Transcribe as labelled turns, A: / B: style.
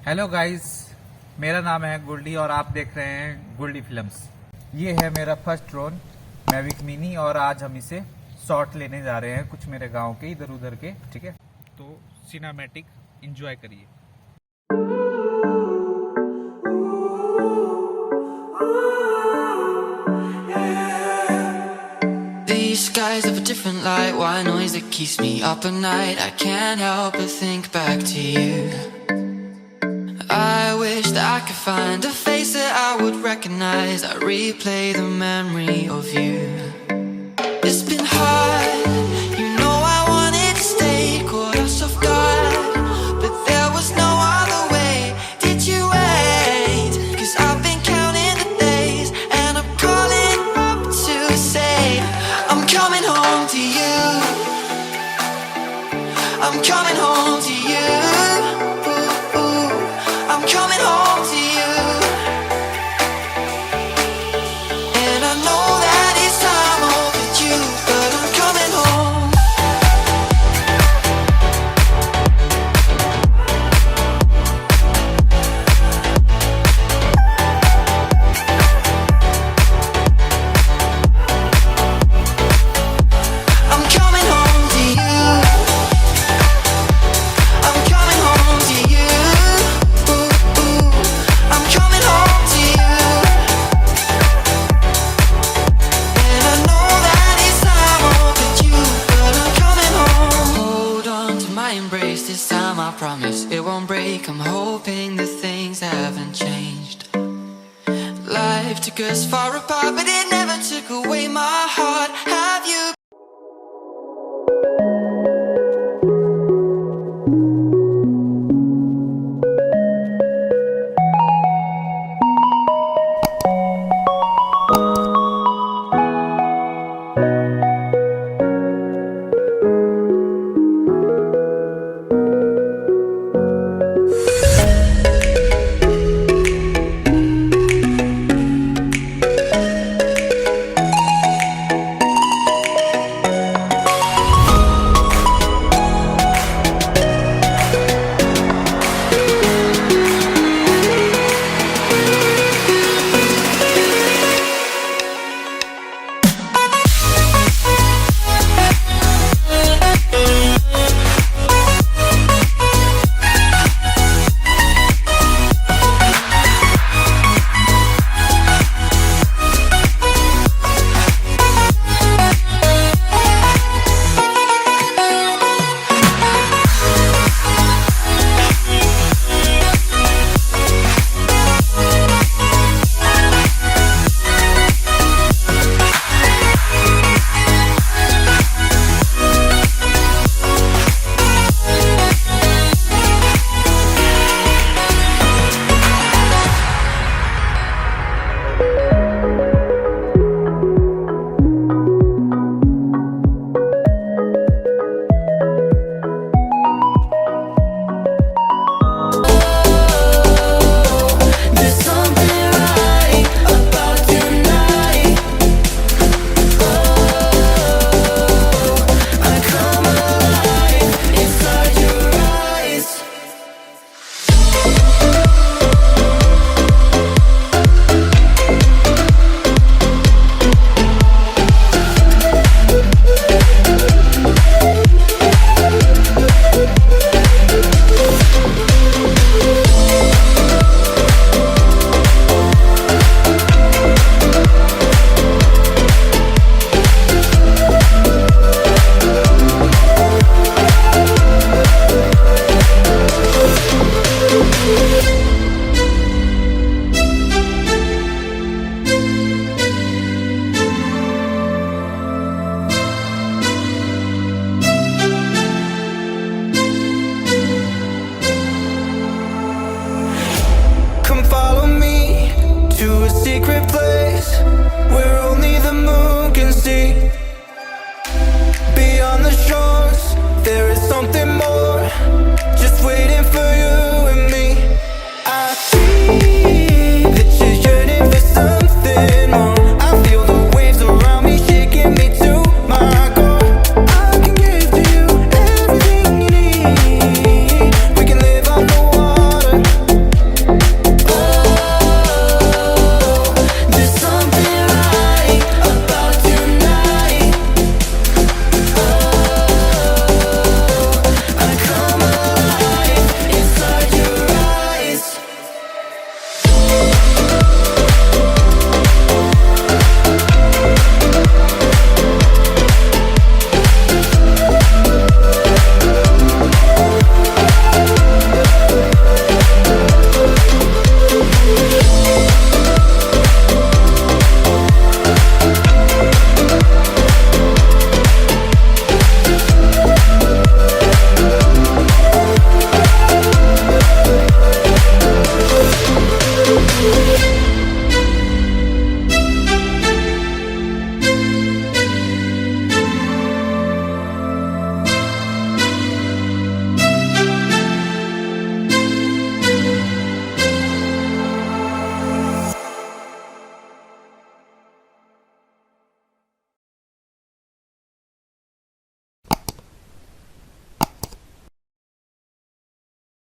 A: Hello guys, मेरा नाम है गोल्डी और आप देख रहे हैं गोल्डी फिल्म्स। ये है मेरा फर्स्ट ड्रोन मैविक मिनी और आज हम इसे शॉट लेने जा रहे हैं कुछ मेरे गांव के इधर उधर के। ठीक है, तो सिनेमैटिक एंजॉय करिए।
B: These skies have a different light, why noise that keeps me up at night? I can't help but think back to you. I wish that I could find a face that I would recognize. I replay the memory of you. It's been hard, you know I wanted to stay, caught us off guard, but there was no other way. Did you wait? 'Cause I've been counting the days, and I'm calling up to say I'm coming home to you. I'm coming home to you. I'm coming home to you. And I know that it's time overdue, but I'm coming home. I'm coming home to you. I'm coming home to you. I'm coming home to you. And I know that it's time overdue, but I'm coming home. Hold on to my embrace, this time I promise it won't break. I'm hoping that things haven't changed. Life took us far apart, but it never took away my heart. Have you secret place where only the moon can see? Beyond the shores, there is something more.